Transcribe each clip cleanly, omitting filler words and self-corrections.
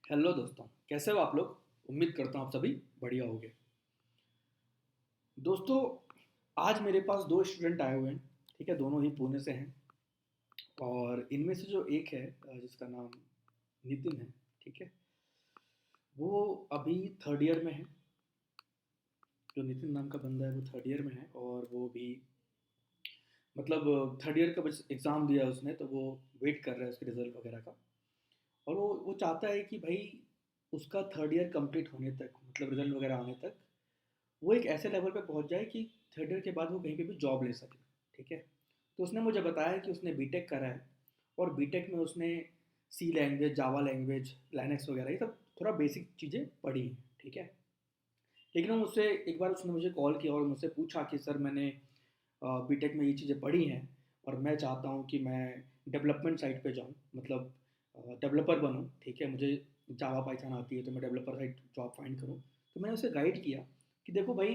Hello दोस्तों, कैसे हो आप लोग। उम्मीद करता हूँ आप सभी बढ़िया होंगे। दोस्तों, आज मेरे पास दो स्टूडेंट आए हुए हैं। ठीक है, दोनों ही पुणे से हैं। और इनमें से जो एक है जिसका नाम नितिन है। ठीक है, वो अभी थर्ड ईयर में है। जो नितिन नाम का बंदा है वो थर्ड ईयर में है, और वो भी मतलब थर्ड ईयर का बस एग्ज़ाम दिया है उसने, तो वो वेट कर रहा है उसके रिजल्ट वगैरह का। और वो चाहता है कि भाई उसका थर्ड ईयर कंप्लीट होने तक, मतलब रिजल्ट वगैरह आने तक, वो एक ऐसे लेवल पे पहुंच जाए कि थर्ड ईयर के बाद वो कहीं पे भी जॉब ले सके। ठीक है, तो उसने मुझे बताया कि उसने बीटेक करा है, और बीटेक में उसने सी लैंग्वेज, जावा लैंग्वेज, लाइनक्स वगैरह ये सब थोड़ा बेसिक चीज़ें पढ़ी हैं। ठीक है, लेकिन वो मुझसे एक बार उसने मुझे कॉल किया और मुझसे पूछा कि सर, मैंने बीटेक में ये चीज़ें पढ़ी हैं, और मैं चाहता हूँ कि मैं डेवलपमेंट साइड पे जाऊँ, मतलब डेवलपर बनूँ। ठीक है, मुझे जावा पाइथन आती है, तो मैं डेवलपर साइड जॉब फाइंड करूँ। तो मैंने उसे गाइड किया कि देखो भाई,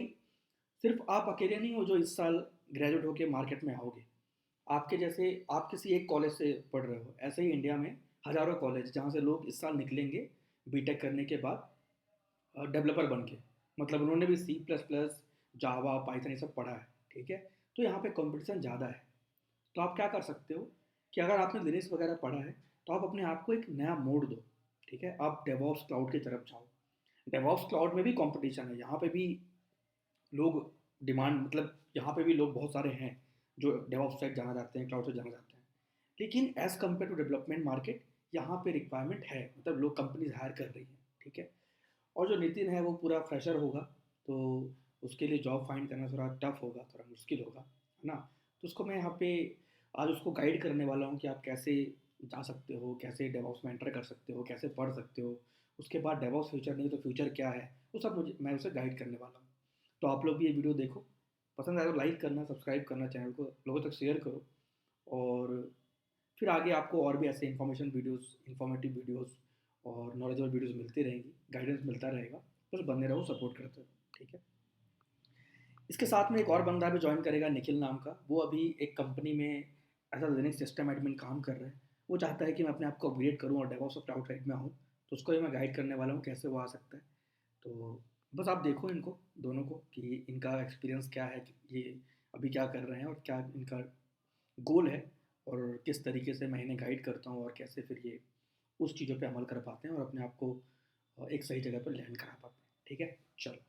सिर्फ आप अकेले नहीं हो जो इस साल ग्रेजुएट होकर मार्केट में आओगे। आपके जैसे आप किसी एक कॉलेज से पढ़ रहे हो, ऐसे ही इंडिया में हज़ारों कॉलेज जहाँ से लोग इस साल निकलेंगे बीटेक करने के बाद डेवलपर बन के। मतलब उन्होंने भी सी प्लस प्लस, जावा, पाइथन ये सब पढ़ा है। ठीक है, तो यहाँ पे कंपटीशन ज़्यादा है। तो आप क्या कर सकते हो कि अगर आपने लिनक्स वगैरह पढ़ा है, तो आप अपने आप को एक नया मोड़ दो। ठीक है, आप डेवॉप्स क्लाउड की तरफ जाओ। डेवॉप्स क्लाउड में भी कंपटीशन है, यहाँ पे भी लोग डिमांड, मतलब यहाँ पे भी लोग बहुत सारे हैं जो डेवऑप्स साइड जाना चाहते हैं, क्लाउड साइड जाना चाहते हैं। लेकिन as compared to development market, यहाँ पे रिक्वायरमेंट है, मतलब लोग कंपनीज हायर कर रही हैं। ठीक है, और जो नितिन है वो पूरा फ्रेशर होगा, तो उसके लिए जॉब फाइंड करना थोड़ा टफ होगा, थोड़ा मुश्किल होगा, है ना। तो उसको मैं यहाँ पे आज उसको गाइड करने वाला हूँ कि आप कैसे जा सकते हो, कैसे डेवऑप्स में एंटर कर सकते हो, कैसे पढ़ सकते हो। उसके बाद डेवऑप्स फ्यूचर नहीं तो फ्यूचर क्या है, वो सब मुझे मैं उसे गाइड करने वाला हूँ। तो आप लोग भी ये वीडियो देखो, पसंद आए तो लाइक करना, सब्सक्राइब करना, चैनल को लोगों तक शेयर करो। और फिर आगे आपको और भी ऐसे इन्फॉर्मेशन वीडियोस, इन्फॉर्मेटिव वीडियोस और नॉलेजेबल वीडियोस मिलती रहेंगी, गाइडेंस मिलता रहेगा। बस बने रहो, सपोर्ट करते रहो। ठीक है, इसके साथ में एक और बंदा भी ज्वाइन करेगा, निखिल नाम का। वो अभी एक कंपनी में as a Linux system admin काम कर रहा है। वो चाहता है कि मैं अपने आप को अपग्रेड करूँ और डेवऑप्स और क्लाउड साइड में आऊँ। तो उसको भी मैं गाइड करने वाला हूँ कैसे वो आ सकता है। तो बस आप देखो इनको दोनों को कि इनका एक्सपीरियंस क्या है, कि ये अभी क्या कर रहे हैं और क्या इनका गोल है, और किस तरीके से मैं इन्हें गाइड करता हूँ, और कैसे फिर ये उस चीज़ों पे अमल कर पाते हैं और अपने आप को एक सही जगह पर लैंड करा पाते हैं। ठीक है, चलो,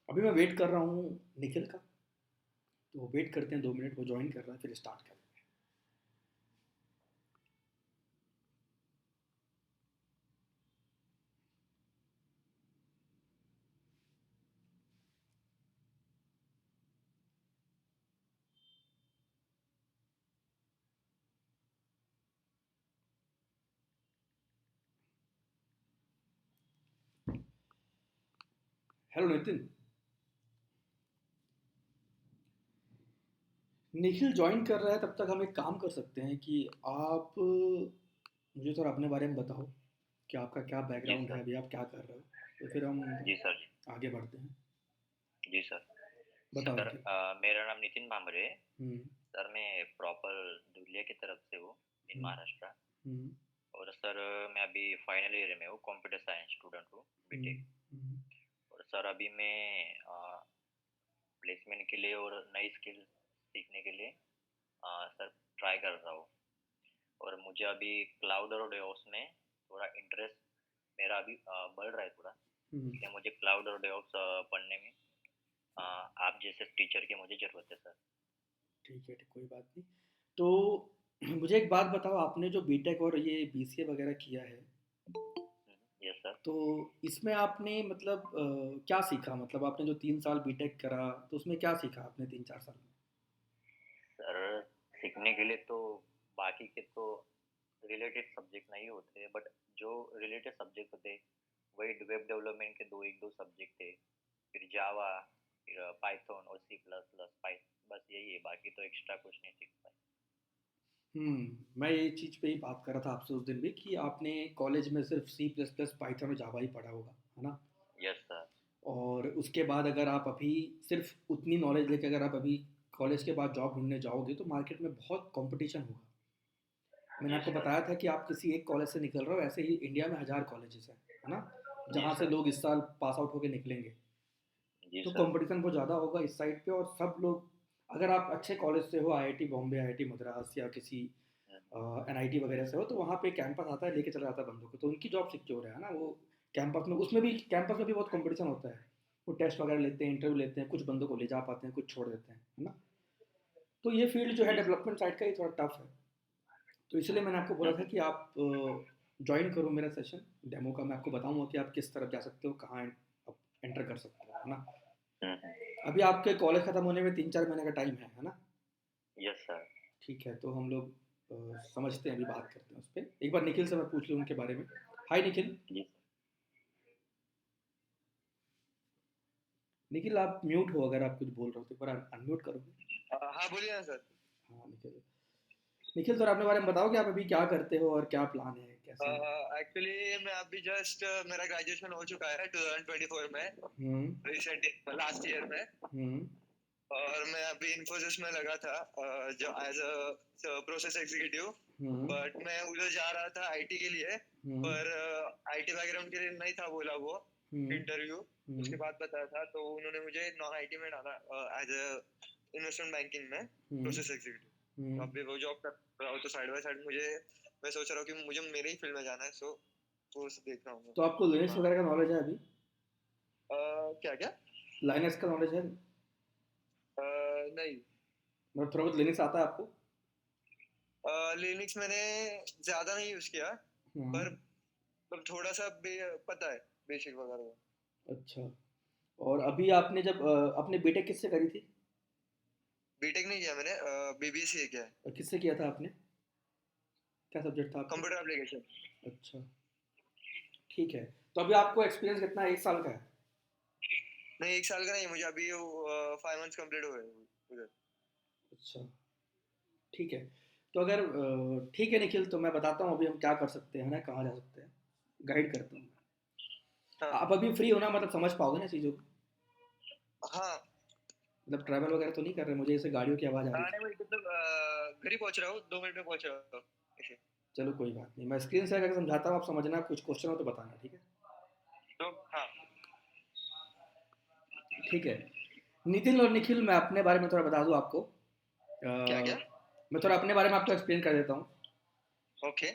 अभी मैं वेट कर रहा हूँ निखिल का। तो वेट करते हैं 2 मिनट, वो ज्वाइन कर रहा है, फिर स्टार्ट करें। हेलो नितिन। निखिल ज्वाइन कर रहा है, तब तक हम एक काम कर सकते हैं कि आप मुझे थोड़ा अपने बारे में बताओ कि आपका क्या जी बैकग्राउंड है, सर। अभी आप क्या कर रहे हो। तो फिर हम जी सर। आगे बढ़ते हैं। जी सर। बताओ सर, निखिल। मेरा नाम नितिन भांबरे है। हम्म। सर, मैं प्रॉपर धुलिया की तरफ से हूँ, इन हम्म। महाराष्ट्र। हम्म। और सर, मैं अभी फाइनल ईयर में हूँ, कंप्यूटर साइंस स्टूडेंट हूँ, हम्म। बीटेक। हम्म। और सर, अभी मैं प्लेसमेंट के लिए और नई स्किल सीखने के लिए सर ट्राई कर रहा हूँ। और मुझे अभी क्लाउड और डेवऑप्स में थोड़ा इंटरेस्ट मेरा अभी बढ़ रहा है थोड़ा। हम्म। इसलिए मुझे क्लाउड और डेवऑप्स पढ़ने में आप जैसे टीचर की मुझे ज़रूरत है सर। ठीक है, ठीक, कोई बात नहीं। तो मुझे एक बात बताओ, आपने जो बीटेक और ये बीसीए वगैरह किया है, यस सर। तो इसमें आपने मतलब क्या सीखा, मतलब आपने जो 3 साल बीटेक करा, तो उसमें क्या सीखा आपने 3-4 साल में। सर, सीखने के लिए तो बाकी के तो रिलेटेड सब्जेक्ट नहीं होते, बट जो रिलेटेड सब्जेक्ट होते वही वेब डेवलपमेंट के दो एक दो सब्जेक्ट थे। फिर जावा, फिर पाइथन और सी प्लस प्लस पाइ बस यही है, बाकी तो एक्स्ट्रा कुछ नहीं सीख पाए। मैं ये चीज़ पे ही बात कर रहा था आपसे उस दिन भी, कि आपने कॉलेज में सिर्फ सी प्लस प्लस, पाइथन और जावा ही पढ़ा होगा, है ना। Yes sir. और उसके बाद अगर आप अभी सिर्फ उतनी नॉलेज लेके अगर आप अभी कॉलेज के बाद जॉब ढूंढने जाओगे, तो मार्केट में बहुत कंपटीशन होगा। मैंने जी आपको सर। बताया था कि आप किसी एक कॉलेज से निकल रहे हो, ऐसे ही इंडिया में हज़ार कॉलेजेस हैं, है ना? जी जहाँ से सर। लोग इस साल पास आउट होके निकलेंगे। जी तो सर। कंपटीशन बहुत ज़्यादा होगा इस साइड पे, और सब लोग, अगर आप अच्छे कॉलेज से हो, आईआईटी बॉम्बे, आईआईटी मद्रास या किसी एनआईटी वगैरह से हो, तो वहाँ पे कैंपस आता है, लेके चला जाता है बंदों को, तो उनकी जॉब सिक्योर है ना वो। कैंपस में, उसमें भी कैंपस में भी बहुत कंपटीशन होता है। वो टेस्ट वगैरह लेते हैं, इंटरव्यू लेते हैं, कुछ बंदों को ले जा पाते हैं, कुछ छोड़ देते हैं, है ना? तो ये फील्ड जो है जी सर। डेवलपमेंट साइड का, ये थोड़ा टफ है। तो इसलिए मैंने आपको बोला था कि आप ज्वाइन करो मेरा सेशन डेमो का। मैं आपको बताऊंगा कि आप किस तरफ जा सकते हो, कहाँ आप एंटर कर सकते हो, है ना? अभी आपके कॉलेज खत्म होने में 3-4 महीने का टाइम है ना? Yes sir. ठीक है, तो हम लोग समझते हैं, अभी बात करते हैं उस पर। एक बार निखिल से मैं पूछ लूँ उनके बारे में। हाय निखिल। जी निखिल, आप म्यूट हो, अगर आप कुछ बोल रहे हो तो एक बार अनम्यूट करोगे? हाँ बोलिए ना सर। हाँ निखिल। निखिल, तो अपने बारे में बताओ कि आप अभी क्या करते हो और क्या प्लान है, कैसे? एक्चुअली मैं अभी जस्ट मेरा ग्रेजुएशन हो चुका है 2024 में, हम्म। रिसेंट लास्ट ईयर में। हम्म। और मैं अभी इन्फोसिस में लगा था जो as a process executive. Hmm. But मैं उधर जा रहा था आईटी के लिए, हम्म। पर आईटी बैकग्राउंड के लिए नहीं था बोला वो हम्म। इंटरव्यू। हम्म। उसके बाद बताया था तो उन्होंने मुझे नॉन आईटी में डाला एज अ इन्वेस्टमेंट बैंकिंग में हम्म। Process executive. तो हम्म। अभी वो जॉब कर रहा हूँ, तो साइड बाय साइड मुझे मैं सोच रहा हूँ कि मुझे मेरे ही फील्ड में जाना है, सो वो देख रहा हूँ मैं। तो आपको लिनक्स हाँ। वगैरह का नॉलेज है अभी? क्या क्या? लाइनक्स का नॉलेज है? नहीं। मतलब थोड़ा बहुत लिनक्स आता है आपको? लिनक्स मैंने ज्यादा नहीं यूज किया, हाँ। पर मतलब थोड़ा सा पता है, बेसिक वगैरह। अच्छा। और अभी आपने जब अपने बीटेक किससे करी थी? बीटेक नहीं किया मैंने, बीबीसीए किया है। और किससे किया था आपने? क्या सब्जेक्ट था आपका? Computer application. अच्छा। ठीक है। तो अभी आपको एक्सपीरियंस कितना है, 1 साल का है? नहीं, 1 साल का नहीं, मुझे अभी 5 मंथ्स कंप्लीट हुए हैं उधर। अच्छा। ठीक है। तो अगर ठीक है निखिल, तो मैं बताता हूँ अभी हम क्या कर सकते हैं ना, कहाँ जा सकते हैं, गाइड करता हूँ। हाँ। आप अभी फ्री हो ना, मतलब समझ पाओगे ना चीज़ों को? हाँ। मतलब ट्रैवल वगैरह तो नहीं कर रहे? मुझे ऐसे गाड़ियों की आवाज़ आ रही थी। नहीं, मैं मतलब घर ही पहुंच रहा हूँ, 2 मिनट में पहुंच रहा हूँ ऐसे। चलो कोई बात नहीं, मैं स्क्रीन से अगर समझाता हूँ, आप समझना, कुछ क्वेश्चन हो तो बताना, ठीक है? तो हाँ। ठीक है। नितिन और निखिल, मैं अपने बारे में थोड़ा बता दूँ आपको। क्या क्या? मैं थोड़ा अपने बारे में आपको एक्सप्लेन कर देता हूँ। ओके।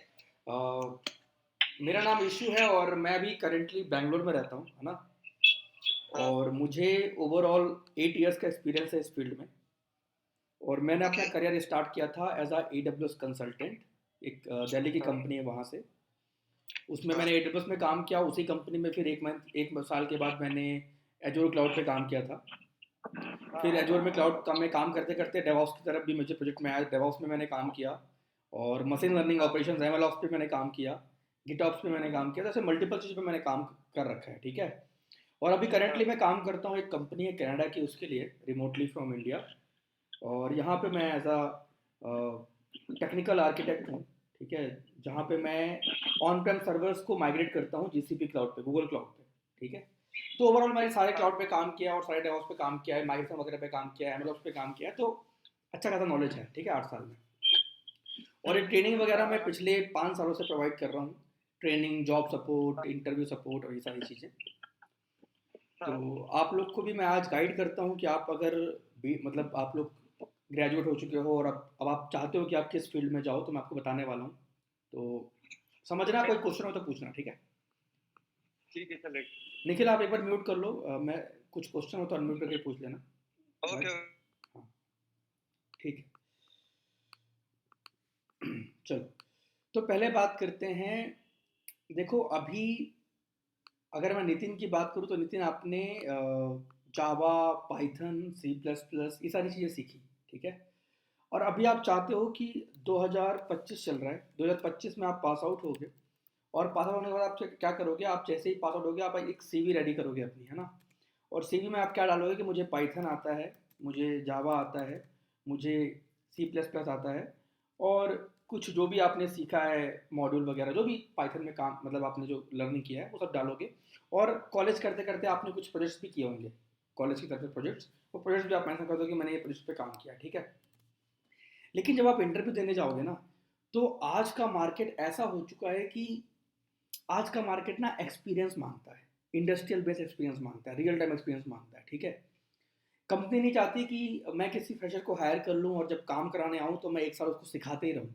मेरा नाम ईशू है और मैं अभी करेंटली बैंगलोर में रहता हूँ, है ना? हाँ। और मुझे ओवरऑल 8 इयर्स का एक्सपीरियंस है इस फील्ड में। और मैंने अपना ओके। करियर स्टार्ट किया था एज आ AWS कंसल्टेंट। एक दिल्ली की हाँ। कंपनी है वहाँ से। उसमें हाँ। मैंने AWS में काम किया, उसी कंपनी में फिर एक साल के बाद मैंने एजोर क्लाउड पे काम किया था। फिर एजोर में क्लाउड का में काम करते करते डेवॉप्स की तरफ भी मुझे प्रोजेक्ट में आया, डेवॉप्स में मैंने काम किया। और मशीन लर्निंग हाँ। ऑपरेशंस MLOps पे मैंने काम किया। गिटऑप्स पे मैंने काम किया, तो ऐसे मल्टीपल चीज़ पे मैंने काम कर रखा है, ठीक है? और अभी हाँ। करेंटली मैं काम करता हूँ, एक कंपनी है कनाडा की, उसके लिए, रिमोटली फ्रॉम इंडिया। और यहाँ पे मैं एज अ टेक्निकल आर्किटेक्ट हूँ, ठीक है? जहाँ पे मैं ऑन प्रेम सर्वर्स को माइग्रेट करता हूँ GCP क्लाउड पे, गूगल क्लाउड पे, ठीक है? तो ओवरऑल मैंने सारे हाँ। क्लाउड पे काम किया और सारे डेवॉप्स पे काम किया है, माइग्रेशन वगैरह पे काम किया है, MLOps पे काम किया है, तो अच्छा खासा नॉलेज है, ठीक है, 8 साल में। और ये ट्रेनिंग वगैरह मैं हाँ। पिछले 5 सालों से प्रोवाइड कर रहा हूँ। Training, job support, interview support और ये सारी चीज़ें। तो हाँ। आप लोग को भी मैं आज गाइड करता हूँ कि आप अगर भी, मतलब आप लोग ग्रेजुएट हो चुके हो और अब आप चाहते हो कि आप किस फील्ड में जाओ, तो मैं आपको बताने वाला हूँ। तो समझना, ओके। कोई क्वेश्चन हो तो पूछना, ठीक है? ठीक है, चलेगा। निखिल, आप एक बार म्यूट कर लो। मैं कुछ क्वेश्चन हो तो अनम्यूट करके पूछ लेना। ओके। राइट। हाँ। ठीक है। चलो, तो पहले बात करते हैं। देखो अभी, अगर मैं नितिन की बात करूँ तो नितिन, आपने जावा, पाइथन, C++ ये सारी चीज़ें सीखी, ठीक है? और अभी आप चाहते हो कि 2025 चल रहा है, 2025 में आप पास आउट होगे। और पास आउट होने के बाद आप क्या करोगे? आप जैसे ही पास आउट होगे, आप एक CV रेडी करोगे अपनी, है ना? और CV में आप क्या डालोगे कि मुझे पाइथन आता है, मुझे जावा आता है, मुझे C++ आता है, और कुछ जो भी आपने सीखा है, मॉड्यूल वगैरह जो भी पाइथन में काम, मतलब आपने जो लर्निंग किया है वो सब डालोगे। और कॉलेज करते करते आपने कुछ प्रोजेक्ट्स भी किए होंगे, कॉलेज की तरफ से प्रोजेक्ट्स, वो प्रोजेक्ट्स भी आप मेंशन कर दो कि मैंने ये प्रोजेक्ट पे काम किया, ठीक है? लेकिन जब आप इंटरव्यू देने जाओगे ना, तो आज का मार्केट ऐसा हो चुका है कि आज का मार्केट ना एक्सपीरियंस मांगता है, इंडस्ट्रियल बेस्ड एक्सपीरियंस मांगता है, रियल टाइम एक्सपीरियंस मांगता है, ठीक है। कंपनी नहीं चाहती कि मैं किसी फ्रेशर को हायर कर लूँ और जब काम कराने आऊँ तो मैं एक साल उसको सिखाते ही रहूँ,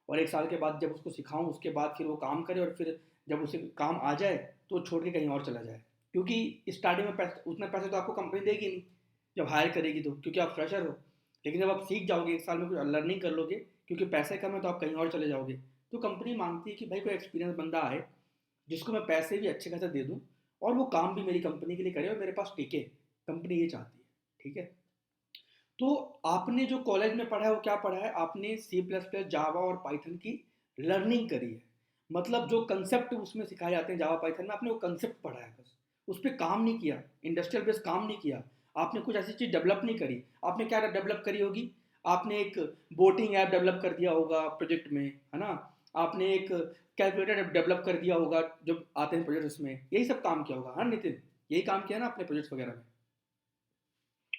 और एक साल के बाद जब उसको सिखाऊँ उसके बाद फिर वो काम करे, और फिर जब उसे काम आ जाए तो वो छोड़ के कहीं और चला जाए, क्योंकि स्टार्टिंग में पैसे, उतने पैसे तो आपको कंपनी देगी नहीं जब हायर करेगी तो, क्योंकि आप फ्रेशर हो। लेकिन जब आप सीख जाओगे, एक साल में कुछ लर्निंग कर लोगे, क्योंकि पैसे कम है तो आप कहीं और चले जाओगे। तो कंपनी मांगती है कि भाई कोई एक्सपीरियंस बंदा आए जिसको मैं पैसे भी अच्छे खासे दे दूँ और वो काम भी मेरी कंपनी के लिए करे और मेरे पास टिके। कंपनी ये चाहती है, ठीक है। तो आपने जो कॉलेज में पढ़ा है वो क्या पढ़ा है? आपने सी प्लस प्लस, जावा और पाइथन की लर्निंग करी है। मतलब जो कंसेप्ट उसमें सिखाए जाते हैं जावा पाइथन में, आपने वो कंसेप्ट पढ़ा है बस, उस पर काम नहीं किया, इंडस्ट्रियल बेस काम नहीं किया। आपने कुछ ऐसी चीज़ डेवलप नहीं करी। आपने क्या डेवलप करी होगी? आपने एक बोटिंग ऐप डेवलप कर दिया होगा प्रोजेक्ट में, है ना। आपने एक कैलकुलेटर डेवलप कर दिया होगा जब आते हैं प्रोजेक्ट, उसमें यही सब काम किया होगा, हाँ नितिन, यही काम किया ना आपने प्रोजेक्ट्स वगैरह में।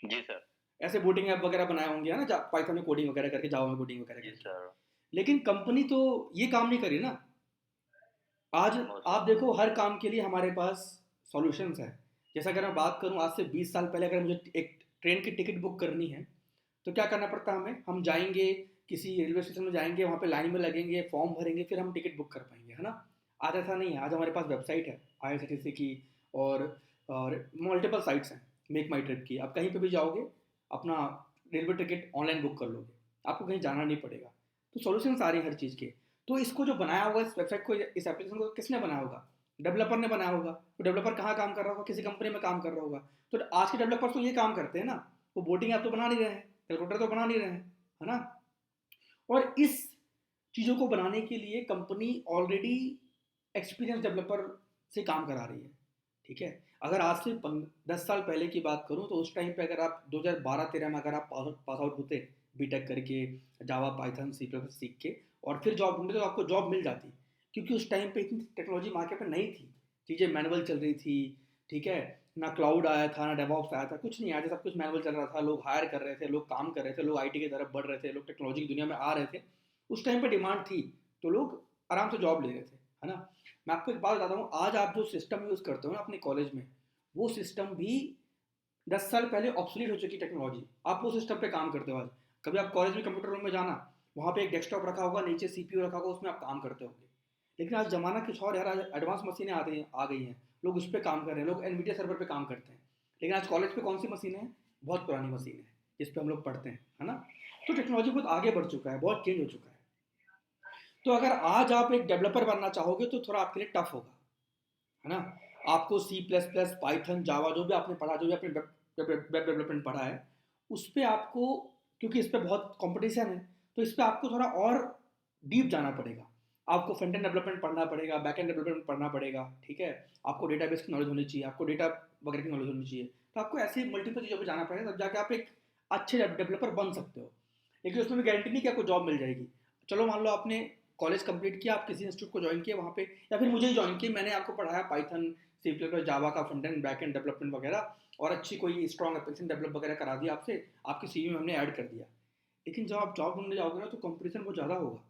जी सर। ऐसे बोटिंग ऐप वगैरह बनाए होंगे, है ना, पाइथन में कोडिंग वगैरह करके, जावा में कोडिंग वगैरह जी करके। सर। लेकिन कंपनी तो ये काम नहीं करी ना। आज नो आप सर। देखो हर काम के लिए हमारे पास सॉल्यूशंस है। जैसा अगर मैं बात करूं, आज से 20 साल पहले अगर मुझे एक ट्रेन की टिकट बुक करनी है तो क्या करना पड़ता है हमें? हम जाएंगे किसी रेलवे स्टेशन में, जाएंगे वहाँ पे लाइन में लगेंगे, फॉर्म भरेंगे, फिर हम टिकट बुक कर पाएंगे, है ना। आज ऐसा नहीं है, आज हमारे पास वेबसाइट है IRCTC की, और और मल्टीपल साइट्स हैं मेक माई ट्रिप की। आप कहीं पे भी जाओगे अपना रेलवे टिकट ऑनलाइन बुक कर लोगे, आपको कहीं जाना नहीं पड़ेगा। तो सॉल्यूशंस आ रही हैं हर चीज़ के। तो इसको जो बनाया होगा, इस वेबसाइट को, इस एप्लीकेशन को किसने बनाया होगा? डेवलपर ने बनाया होगा। तो डेवलपर कहाँ काम कर रहा होगा? किसी कंपनी में काम कर रहा होगा। तो आज के डेवलपर्स तो ये काम करते हैं ना, वो बोटिंग ऐप तो बना नहीं रहे हैं, कैलकुलेटर तो बना नहीं रहे हैं, है ना। और इस चीज़ों को बनाने के लिए कंपनी ऑलरेडी एक्सपीरियंस डेवलपर से काम करा रही है, ठीक है। अगर आज से 10 साल पहले की बात करूं तो उस टाइम पे अगर आप 2012-13 में अगर आप पास आउट होते बीटेक करके, जावा पाइथन सी प्लस सीख के, और फिर जॉब ढूंढते तो आपको जॉब मिल जाती, क्योंकि उस टाइम पे इतनी टेक्नोलॉजी मार्केट में नहीं थी, चीज़ें मैनुअल चल रही थी, ठीक है। ना क्लाउड आया था, ना डेवऑप्स आया था, कुछ नहीं आया था, सब कुछ मैनुअल चल रहा था। लोग हायर कर रहे थे, लोग काम कर रहे थे, लोग आईटी की तरफ बढ़ रहे थे, लोग टेक्नोलॉजी की दुनिया में आ रहे थे। उस टाइम पे डिमांड थी तो लोग आराम से जॉब ले रहे थे, है ना। मैं आपको एक बात बताता हूँ, आज आप जो सिस्टम यूज़ करते हो ना अपने कॉलेज में, वो सिस्टम भी 10 साल पहले ऑब्सोलीट हो चुकी टेक्नोलॉजी। आप वो सिस्टम पे काम करते हो आज। कभी आप कॉलेज में कंप्यूटर रूम में जाना, वहाँ पे एक डेस्कटॉप रखा होगा, नीचे CPU रखा होगा, उसमें आप काम करते होंगे। लेकिन आज ज़माना कुछ और यार, आज एडवांस मशीनें आ गई हैं, लोग उस पर काम कर रहे हैं, लोग एनवीडिया सर्वर पे काम करते हैं। लेकिन आज कॉलेज पे कौन सी मशीनें हैं? बहुत पुरानी मशीन है जिस पे हम लोग पढ़ते हैं, है ना। तो टेक्नोलॉजी बहुत आगे बढ़ चुका है, बहुत चेंज हो चुका है। तो अगर आज आप एक डेवलपर बनना चाहोगे तो थोड़ा आपके लिए टफ होगा, है ना। आपको सी प्लस प्लस, पाइथन, जावा, जो भी आपने पढ़ा, जो भी आपने वेब डेवलपमेंट पढ़ा है, उस पर आपको, क्योंकि इस पर बहुत कंपटीशन है, तो इस पर आपको थोड़ा और डीप जाना पड़ेगा। आपको फ्रंट एंड डेवलपमेंट पढ़ना पड़ेगा, बैक एंड डेवलपमेंट पढ़ना पड़ेगा, ठीक है। आपको डेटाबेस की नॉलेज होनी चाहिए, आपको डेटा वगैरह की नॉलेज होनी चाहिए। तो आपको ऐसे मल्टीपल चीज़ों पर जाना पड़ेगा, तब जाके आप एक अच्छे डेवलपर बन सकते हो। लेकिन उसमें भी गारंटी नहीं कि आपको जॉब मिल जाएगी। चलो मान लो आपने कॉलेज कंप्लीट किया, आप किसी इंस्टीट्यूट को ज्वाइन किया वहाँ पे, या फिर मुझे ही ज्वाइन किया, मैंने आपको पढ़ाया पाइथन, सी प्लस प्लस, जावा का front end back and development वगैरह, और अच्छी कोई स्ट्रॉन्ग एप्लीकेशन डेवलप वगैरह करा दिया आपसे, आपकी CV में हमने ऐड कर दिया। लेकिन जब आप जॉब ढूंढने जाओगे ना तो कंपटीशन बहुत ज़्यादा होगा,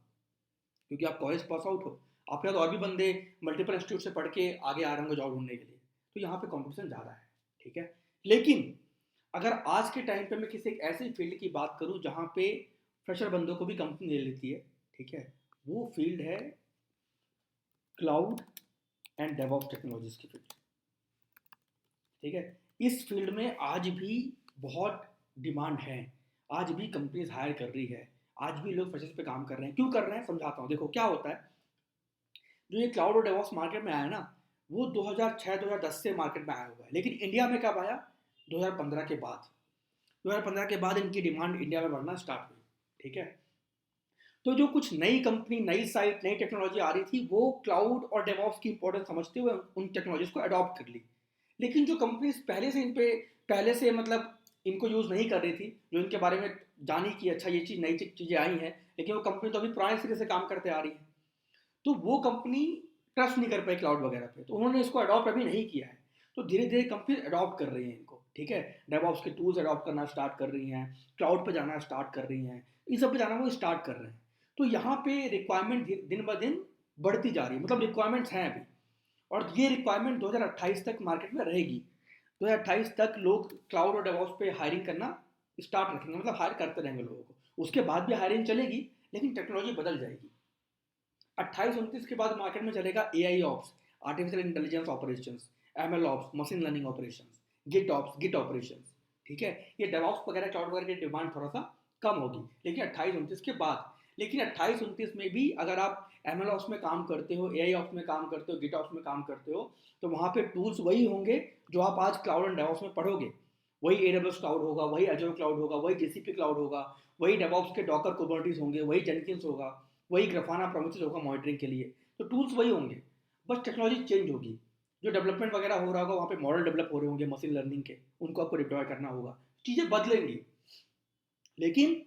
क्योंकि आप कॉलेज पास आउट हो, आपके साथ और भी बंदे मल्टीपल इंस्टीट्यूट से पढ़ के आगे आ रहे होंगे जॉब ढूंढने के लिए। तो यहाँ पे कंपटीशन ज़्यादा है, ठीक है। लेकिन अगर आज के टाइम पे मैं किसी एक ऐसी फील्ड की बात करूँ जहाँ पे फ्रेशर बंदों को भी कंपनी ले लेती है, ठीक है, वो फील्ड है क्लाउड एंड डेवऑप्स टेक्नोलॉजीज की फील्ड, ठीक है। इस फील्ड में आज भी बहुत डिमांड है, आज भी कंपनीज हायर कर रही है, आज भी लोग फ्रेशर्स पे काम कर रहे हैं। क्यों कर रहे हैं समझाता हूँ। देखो क्या होता है, जो ये क्लाउड और डेवऑप्स मार्केट में आया ना, वो 2006-2010 से मार्केट में आया हुआ है, लेकिन इंडिया में कब आया? 2015 के बाद। 2015 के बाद इनकी डिमांड इंडिया में बढ़ना स्टार्ट हुई, ठीक है। तो जो कुछ नई कंपनी, नई साइट, नई टेक्नोलॉजी आ रही थी, वो क्लाउड और डेवऑप्स की इंपॉर्टेंस समझते हुए उन टेक्नोलॉजीज को अडॉप्ट कर ली। लेकिन जो कंपनीज पहले से इन पे, पहले से मतलब इनको यूज़ नहीं कर रही थी, जो इनके बारे में जानी कि अच्छा ये चीज़, नई चीज़ें आई हैं, लेकिन वो कंपनी तो अभी पुराने सिरे से काम करते आ रही है, तो वो कंपनी ट्रस्ट नहीं कर पाई क्लाउड वगैरह पे, तो उन्होंने इसको अडॉप्ट अभी नहीं किया है। तो धीरे धीरे कंपनी अडॉप्ट कर रही है इनको, ठीक है। डेवऑप्स के टूल्स अडॉप्ट करना स्टार्ट कर रही हैं, क्लाउड पे जाना स्टार्ट कर रही हैं, इन सब पे जाना वो स्टार्ट कर रहे हैं। तो यहाँ पे रिक्वायरमेंट दिन ब दिन बढ़ती जा रही है, मतलब रिक्वायरमेंट्स हैं अभी, और ये रिक्वायरमेंट 2028 तक मार्केट में रहेगी। 2028 तक लोग क्लाउड और डेवॉप्स पे हायरिंग करना स्टार्ट रखेंगे, मतलब हायर करते रहेंगे लोगों को। उसके बाद भी हायरिंग चलेगी, लेकिन टेक्नोलॉजी बदल जाएगी। 28-29 के बाद मार्केट में चलेगा AI ops, artificial intelligence operations, ML ऑप्स, machine learning operations, git ops, git operations. ठीक है, ये डेवऑप्स वगैरह क्लाउड वगैरह की डिमांड थोड़ा सा कम होगी, लेकिन 28-29 के बाद। लेकिन 28-29 में भी अगर आप ML ऑप्स में काम करते हो, AI ऑप्स में काम करते हो, गिट ऑप्स में काम करते हो, तो वहाँ पे टूल्स वही होंगे जो आप आज क्लाउड एंड डेवऑप्स में पढ़ोगे। वही AWS क्लाउड होगा, वही Azure क्लाउड होगा, वही GCP क्लाउड होगा, वही डेवऑप्स के डॉकर कुबरनीज होंगे, वही जेनकिंस होगा, वही ग्राफाना प्रोमिसेस होगा मॉनिटरिंग के लिए। तो टूल्स वही होंगे, बस टेक्नोलॉजी चेंज होगी। जो डेवलपमेंट वगैरह हो रहा होगा, वहाँ पे मॉडल डेवलप हो रहे होंगे मशीन लर्निंग के, उनको आपको डिप्लॉय करना होगा, चीज़ें बदलेंगी। लेकिन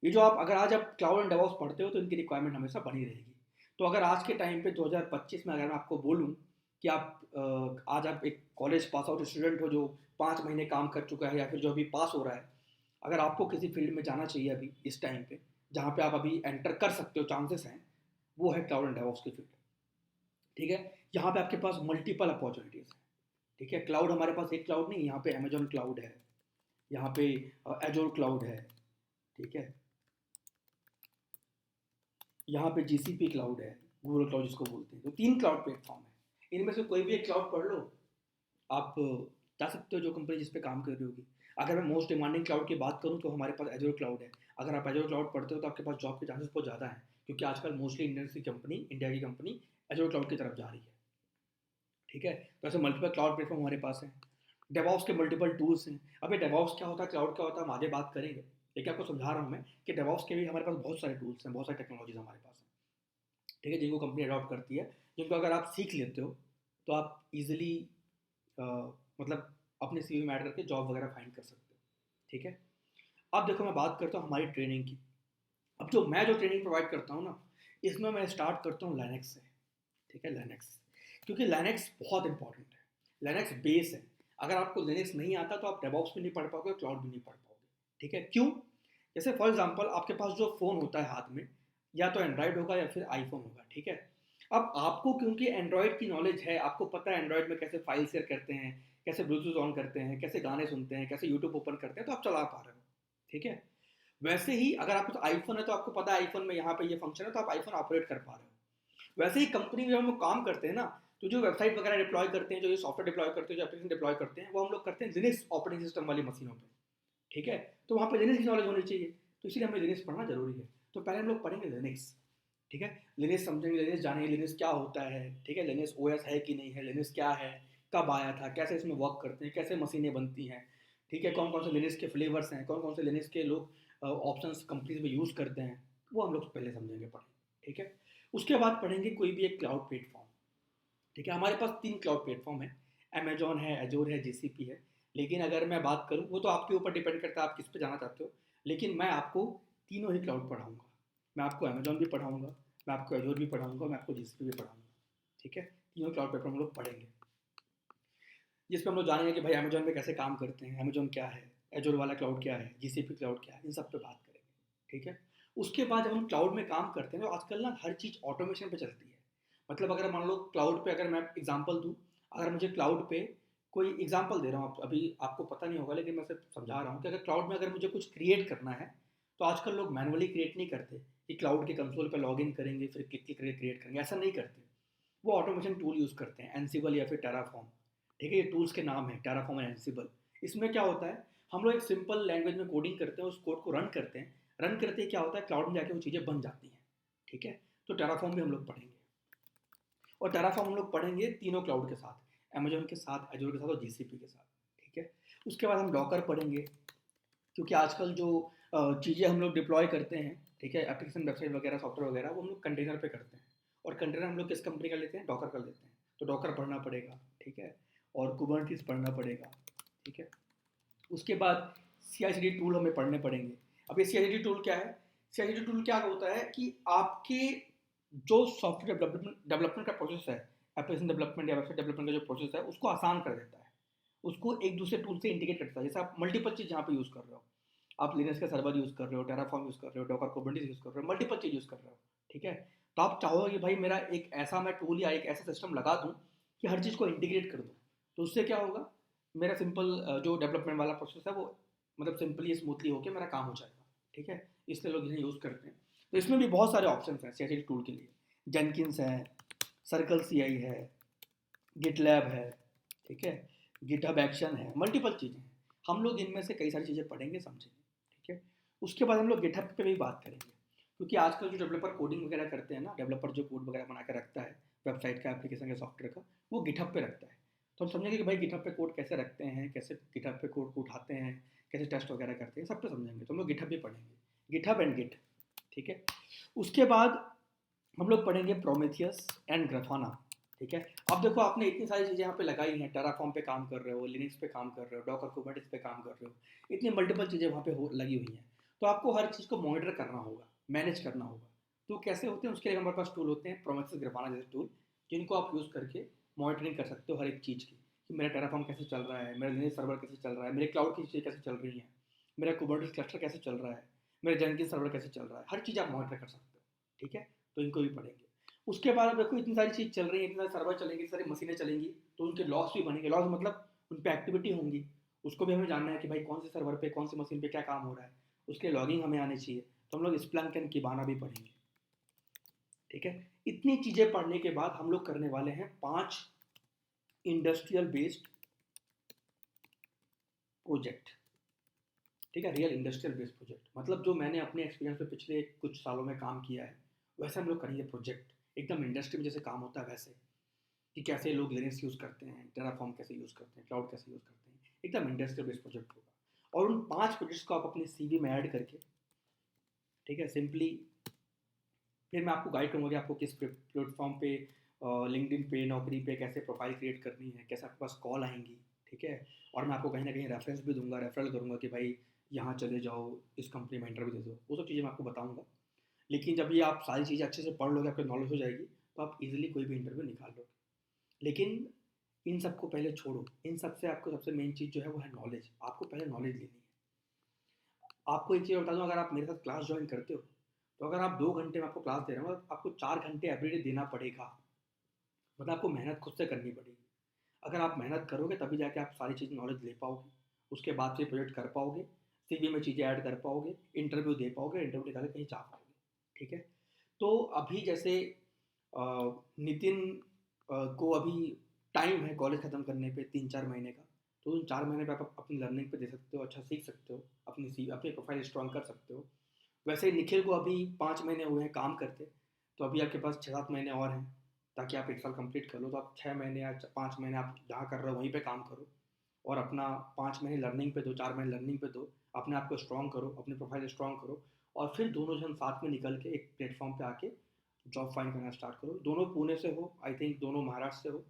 ये जो आप अगर आज आप क्लाउड एंड डेवऑप्स पढ़ते हो, तो इनकी रिक्वायरमेंट हमेशा बनी रहेगी। तो अगर आज के टाइम पे 2025 में अगर मैं आपको बोलूँ कि आप आज आप एक कॉलेज पास आउट स्टूडेंट हो जो 5 महीने काम कर चुका है, या फिर जो अभी पास हो रहा है, अगर आपको किसी फील्ड में जाना चाहिए अभी इस टाइम पे, जहाँ पे आप अभी एंटर कर सकते हो, चांसेस हैं, वो है क्लाउड एंड डेवऑप्स की फील्ड। ठीक है, यहाँ पे आपके पास मल्टीपल अपॉर्चुनिटीज़ हैं। ठीक है, क्लाउड हमारे पास एक क्लाउड नहीं, यहाँ पे अमेजॉन क्लाउड है, यहाँ पे एजोर क्लाउड है। ठीक है, यहाँ पे GCP क्लाउड है, गूगल क्लाउड जिसको बोलते हैं। तो 3 क्लाउड प्लेटफॉर्म है, इनमें से कोई भी एक क्लाउड पढ़ लो, आप जा सकते हो जो कंपनी जिस पे काम कर रही होगी। अगर मैं मोस्ट डिमांडिंग क्लाउड की बात करूँ, तो हमारे पास एजोर क्लाउड है। अगर आप एजोर क्लाउड पढ़ते हो, तो आपके पास जॉब के चांसेस बहुत ज़्यादा हैं, क्योंकि आजकल मोस्टली इंडिया की कंपनी एजोर क्लाउड की तरफ जा रही है। ठीक है, तो ऐसे मल्टीपल क्लाउड प्लेटफॉर्म हमारे पास है। डेवॉप्स के मल्टीपल टूल्स हैं। अब ये डेवॉप्स क्या होता है, क्लाउड क्या होता है, हम आगे बात करेंगे, लेकिन आपको समझा रहा हूँ मैं कि डेवॉप्स के भी हमारे पास बहुत सारे टूल्स हैं, बहुत सारी टेक्नोलॉजीज हमारे पास हैं। ठीक है, जिनको कंपनी अडॉप्ट करती है, जिनको अगर आप सीख लेते हो, तो आप इजीली मतलब अपने CV में ऐड करके जॉब वगैरह फाइंड कर सकते हो। ठीक है, अब देखो मैं बात करता हूँ हमारी ट्रेनिंग की। अब मैं जो ट्रेनिंग प्रोवाइड करता हूँ ना, इसमें मैं स्टार्ट करता हूँ लाइनेक्स से। ठीक है, लाइनेक्स, क्योंकि लाइनेक्स बहुत इंपॉर्टेंट है, लाइनेक्स बेस है। अगर आपको लिनक्स नहीं आता, तो आप डेवऑप्स भी नहीं पढ़ पाओगे, क्लाउड भी नहीं पढ़ पाओगे। ठीक है, क्यों? जैसे फॉर एग्जांपल, आपके पास जो फ़ोन होता है हाथ में, या तो एंड्रॉयड होगा या फिर आईफोन होगा। ठीक है, अब आपको क्योंकि एंड्रॉयड की नॉलेज है, आपको पता है एंड्रॉयड में कैसे फाइल शेयर करते हैं, कैसे ब्लूटूथ ऑन करते हैं, कैसे गाने सुनते हैं, कैसे यूट्यूब ओपन करते हैं, तो आप चला पा रहे हो। ठीक है, वैसे ही अगर आपके पास आईफोन है, तो आपको पता है आईफोन में यहाँ पे ये फंक्शन है, तो आप आईफोन ऑपरेट कर पा रहे हो। वैसे ही कंपनी में जब हम लोग काम करते हैं ना, तो जो वेबसाइट वगैरह डिप्लॉय करते हैं, जो ये सॉफ्टवेयर डिप्लॉय करते हैं, जो एप्लीकेशन डिप्लॉय करते हैं, वो हम लोग करते हैं लिनक्स ऑपरेटिंग सिस्टम वाली मशीनों पे। ठीक है, तो वहाँ पे लिनक्स की नॉलेज होनी चाहिए, तो इसीलिए हमें लिनक्स पढ़ना जरूरी है। तो पहले हम लोग पढ़ेंगे लिनक्स। ठीक है, लिनक्स समझेंगे, लिनक्स जानेंगे, लिनक्स क्या होता है। ठीक है, लिनक्स OS है कि नहीं है, लिनक्स क्या है, कब आया था, कैसे इसमें वर्क करते हैं, कैसे मशीनें बनती हैं। ठीक है, कौन कौन से लिनक्स के फ्लेवर्स हैं, कौन कौन से लिनक्स के लोग ऑप्शंस कंपनीज में यूज़ करते हैं, वो हम लोग पहले समझेंगे, पढ़ेंगे। ठीक है, उसके बाद पढ़ेंगे कोई भी एक क्लाउड प्लेटफॉर्म। ठीक है, हमारे पास 3 क्लाउड प्लेटफॉर्म है, अमेजॉन है, एजोर है, GCP है। लेकिन अगर मैं बात करूँ, वो तो आपके ऊपर डिपेंड करता है आप किस पे जाना चाहते हो, लेकिन मैं आपको तीनों ही क्लाउड पढ़ाऊँगा। मैं आपको अमेजॉन भी पढ़ाऊँगा, मैं आपको एजोर भी पढ़ाऊँगा, मैं आपको GCP भी पढ़ाऊँगा। ठीक है, तीनों क्लाउड प्लेटफॉर्म हम लोग पढ़ेंगे, जिसमें हम लोग जानेंगे कि भाई अमेजॉन में कैसे काम करते हैं, अमेजॉन क्या है, एजोर वाला क्लाउड क्या है, GCP क्लाउड क्या है, इन सब पे बात करेंगे। ठीक है, उसके बाद जब हम क्लाउड में काम करते हैं, तो आजकल ना हर चीज़ ऑटोमेशन पे चलती है। मतलब अगर मान लो क्लाउड पे, अगर मैं एग्जांपल दूँ, अगर मुझे क्लाउड पे कोई एग्जांपल दे रहा हूँ, अभी आपको पता नहीं होगा, लेकिन मैं सिर्फ समझा रहा हूँ कि अगर क्लाउड में अगर मुझे कुछ क्रिएट करना है, तो आजकल लोग मैनुअली क्रिएट नहीं करते कि क्लाउड के कंसोल पे लॉग इन करेंगे, फिर क्लिक क्लिक करके क्रिएट करेंगे, ऐसा नहीं करते। वो ऑटोमेशन टूल यूज़ करते हैं, एनसिबल या फिर टेराफॉर्म। ठीक है, ये टूल्स के नाम है, टेराफॉर्म एंड एनसिबल। इसमें क्या होता है, हम लोग एक सिंपल लैंग्वेज में कोडिंग करते हैं, उस कोड को रन करते हैं, रन करते ही क्या होता है, क्लाउड में जाके वो चीज़ें बन जाती हैं। ठीक है, तो टेराफॉर्म भी हम लोग पढ़ेंगे, और टेराफॉर्म हम लोग पढ़ेंगे तीनों क्लाउड के साथ, अमेजोन के साथ, एजोर के साथ और GCP के साथ। ठीक है, उसके बाद हम डॉकर पढ़ेंगे, क्योंकि आजकल जो चीज़ें हम लोग डिप्लॉय करते हैं, ठीक है, एप्लीकेशन, वेबसाइट वगैरह, सॉफ्टवेयर वगैरह, वो हम लोग कंटेनर पे करते हैं, और कंटेनर हम लोग किस कंपनी का लेते हैं, डॉकर का लेते हैं। तो डॉकर पढ़ना पड़ेगा। ठीक है, और कुबरनीटिस पढ़ना पड़ेगा। ठीक है, उसके बाद CI/CD टूल हमें पढ़ने पड़ेंगे। अब ये CI/CD टूल क्या है? CI/CD टूल क्या होता है कि आपके जो सॉफ्टवेयर डेवलपमेंट का प्रोसेस है, एप्लीकेशन डेवलपमेंट या वेबसाइट डेवलपमेंट का जो प्रोसेस है, उसको आसान कर देता है, उसको एक दूसरे टूल से इंटीग्रेट करता है। जैसे आप मल्टीपल चीज़ यहाँ पे यूज़ कर रहे हो, आप लिनक्स का सर्वर यूज़ कर रहे हो, टेराफॉर्म यूज़ कर रहे हो, डॉकर कुबरनेटिस यूज़ कर रहे हो, मल्टीपल चीज़ यूज़ कर रहे हो, ठीक है। तो आप चाहोगे कि भाई मेरा एक ऐसा मैं टूल या एक ऐसा सिस्टम लगा दूँ कि हर चीज़ को इंटीग्रेट कर दूँ। तो उससे क्या होगा, मेरा सिंपल जो डेवलपमेंट वाला प्रोसेस है वो मतलब सिंपली स्मूथली होकर मेरा काम हो जाएगा, ठीक है। इसलिए लोग इन्हें यूज़ करते हैं। तो इसमें भी बहुत सारे ऑप्शन हैं CI/CD टूल के लिए। जेनकिंस है, सर्कल CI है, गिटलैब है, ठीक है, गिटहब एक्शन है, मल्टीपल चीज़ें हैं। हम लोग इनमें से कई सारी चीज़ें पढ़ेंगे, समझेंगे, ठीक है। उसके बाद हम लोग गिटहब पे भी बात करेंगे, क्योंकि आजकल जो डेवलपर कोडिंग वगैरह करते हैं ना, डेवलपर जो कोड वगैरह बना के रखता है वेबसाइट का, एप्लीकेशन का, सॉफ्टवेयर का, वो गिटहब पे रखता है। तो हम समझेंगे कि भाई गिटहब पे कोड कैसे रखते हैं, कैसे गिटहब पे कोड को उठाते हैं, कैसे टेस्ट वगैरह करते हैं, सब पे समझेंगे। तो हम लोग गिटहब भी पढ़ेंगे, गिटहब एंड गिट, ठीक है। उसके बाद हम लोग पढ़ेंगे प्रोमेथियस एंड ग्राफाना, ठीक है। अब देखो आपने इतनी सारी चीज़ें यहाँ पे लगाई हैं, टेराफॉर्म पे काम कर रहे हो, लिनक्स पे काम कर रहे हो, डॉकर कुबरनेटिस पे काम कर रहे हो, इतनी मल्टीपल चीज़ें वहाँ पे लगी हुई हैं। तो आपको हर चीज़ को मॉनिटर करना होगा, मैनेज करना होगा। तो कैसे होते हैं, उसके लिए हमारे पास टूल होते हैं, प्रोमेथियस, ग्राफाना जैसे टूल, जिनको आप यूज़ करके मॉनिटरिंग कर सकते हो हर एक चीज़ की, कि मेरा टेराफॉर्म कैसे चल रहा है, मेरा लिनक्स सर्वर कैसे चल रहा है, मेरे क्लाउड की चीज़ें कैसे चल रही हैं, मेरा कुबरनेटिस क्लस्टर कैसे चल रहा है, मेरा जेनकिंस सर्वर कैसे चल रहा है, हर चीज़ आप मॉनिटर कर सकते हो, ठीक है। तो इनको भी पढ़ेंगे। उसके बाद देखो इतनी सारी चीज़ चल रही है, इतनी सारे सर्वर चलेंगे, इतनी सारी मशीनें चलेंगी, तो उनके लॉस भी बनेंगे। लॉस मतलब उन पर एक्टिविटी होंगी, उसको भी हमें जानना है कि भाई कौन से सर्वर पे, कौन सी मशीन पे क्या काम हो रहा है, उसके लॉगिंग हमें आनी चाहिए। तो हम लोग स्प्लंक एंड किबाना भी पढ़ेंगे, ठीक है। इतनी चीज़ें पढ़ने के बाद हम लोग करने वाले हैं 5 इंडस्ट्रियल बेस्ड प्रोजेक्ट, ठीक है, रियल इंडस्ट्रियल बेस्ड प्रोजेक्ट। मतलब जो मैंने अपने एक्सपीरियंस में पिछले कुछ सालों में काम किया है, वैसे हम लोग करेंगे प्रोजेक्ट, एकदम इंडस्ट्री में जैसे काम होता है वैसे, कि कैसे लोग लिनक्स यूज़ करते हैं, टेराफॉर्म कैसे यूज़ करते हैं, क्लाउड कैसे यूज़ करते हैं, एकदम इंडस्ट्रियल बेस्ड प्रोजेक्ट होगा। और उन 5 प्रोजेक्ट्स को आप अपने CV में ऐड करके, ठीक है, सिंपली फिर मैं आपको गाइड करूँगा कि आपको किस प्लेटफॉर्म पे, लिंक्डइन पे, नौकरी पे कैसे प्रोफाइल क्रिएट करनी है, कैसे आपके पास कॉल आएंगी, ठीक है। और मैं आपको कहीं ना कहीं रेफरेंस भी दूंगा, रेफरल करूँगा कि भाई यहाँ चले जाओ, इस कंपनी में इंटरव्यू दे दो, वो सब चीज़ें मैं आपको बताऊँगा। लेकिन जब ये आप सारी चीज़ें अच्छे से पढ़ लोगे, आपको नॉलेज हो जाएगी, तो आप इजीली कोई भी इंटरव्यू निकाल लोगे। लेकिन इन सबको पहले छोड़ो, इन सबसे आपको सबसे मेन चीज़ जो है वो है नॉलेज। आपको पहले नॉलेज लेनी है। आपको एक चीज़ बता दूँ, अगर आप मेरे साथ क्लास ज्वाइन करते हो, तो अगर आप 2 घंटे में आपको क्लास दे रहा हूँ, आपको 4 घंटे एवरीडे देना पड़ेगा। मतलब आपको मेहनत खुद से करनी पड़ेगी। अगर आप मेहनत करोगे तभी जाके आप सारी चीज़ नॉलेज ले पाओगे, उसके बाद से प्रोजेक्ट कर पाओगे, CV में चीज़ें ऐड कर पाओगे, इंटरव्यू दे पाओगे, इंटरव्यू निकाल के कहीं जा पाओगे, ठीक है। तो अभी जैसे नितिन को अभी टाइम है कॉलेज ख़त्म करने पे 3-4 महीने का, तो उन 4 महीने पे आप अपनी लर्निंग पे दे सकते हो, अच्छा सीख सकते हो, अपनी प्रोफाइल स्ट्रॉन्ग कर सकते हो। वैसे ही निखिल को अभी 5 महीने हुए हैं काम करते, तो अभी आपके पास 6-7 महीने और हैं, ताकि आप 1 साल कंप्लीट कर लो। तो आप 6 महीने या 5 महीने आप जहाँ कर रहे हो वहीं पे काम करो, और अपना 5 महीने लर्निंग पे दो, 4 महीने लर्निंग पे दो, अपने आप को स्ट्रॉन्ग करो, अपनी प्रोफाइल स्ट्रॉन्ग करो, और फिर दोनों जन साथ में निकल के एक प्लेटफॉर्म पे आके जॉब फाइंड करना स्टार्ट करो। दोनों पुणे से हो, आई थिंक दोनों महाराष्ट्र से हो,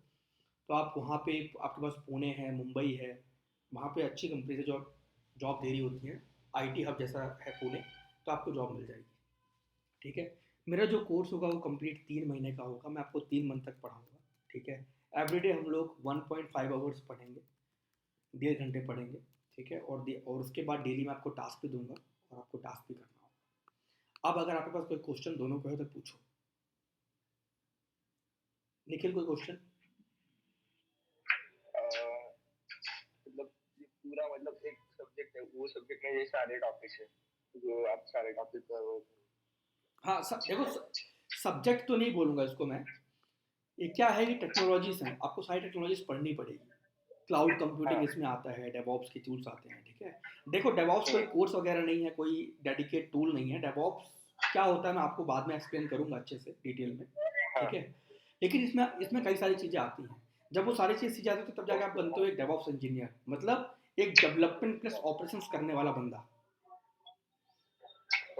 तो आप वहाँ पे, आपके पास पुणे है, मुंबई है, वहाँ पे अच्छी कंपनी से जॉब जॉब दे रही होती हैं, IT हब जैसा है पुणे, तो आपको जॉब मिल जाएगी, ठीक है। मेरा जो कोर्स होगा वो कंप्लीट 3 महीने का होगा, मैं आपको 3 मंथ तक पढ़ाऊँगा, ठीक है। एवरीडे हम लोग 1.5 आवर्स पढ़ेंगे, 1.5 घंटे पढ़ेंगे, ठीक है। और उसके बाद डेली मैं आपको टास्क भी दूंगा, और आपको टास्क भी करना होगा। अब अगर आपके पास कोई क्वेश्चन दोनों को है तो पूछो। निखिल, कोई क्वेश्चन? मतलब ये पूरा मतलब एक सब्जेक्ट है, वो सब्जेक्ट में ये सारे टॉपिक्स है जो आप सारे टॉपिक पर वो। हाँ, देखो सब्जेक्ट तो नहीं बोलूँगा इसको मैं, ये क्या है कि टेक्नोलॉजीज हैं, आपको सारी टेक्नोलॉजीज पढ़नी पड़ेगी। क्लाउड कंप्यूटिंग हाँ। इसमें आता है, डेवॉप्स के टूल्स आते हैं, ठीक है। देखो डेवॉप्स कोई कोर्स वगैरह नहीं है, कोई डेडिकेट टूल नहीं है। डेवॉप्स क्या होता है मैं आपको बाद में एक्सप्लेन करूंगा अच्छे से डिटेल में, हाँ। ठीक है। लेकिन इसमें इसमें कई सारी चीज़ें आती हैं। जब वो सारी चीज़ सीख जाते हो तब जाके आप बनते हो एक डेवॉप्स इंजीनियर, मतलब एक डेवलपमेंट प्लस ऑपरेशंस करने वाला बंदा।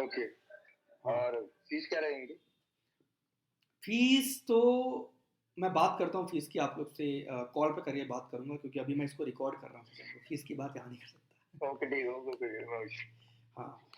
ओके। हाँ, और फीस क्या रहेंगी? फीस तो मैं बात करता हूँ फीस की आप लोग से, कॉल पे करिए, बात करूंगा, क्योंकि अभी मैं इसको रिकॉर्ड कर रहा हूँ, फीस की बात यहाँ नहीं कर सकता। ओके ठीक है, ओके, हाँ।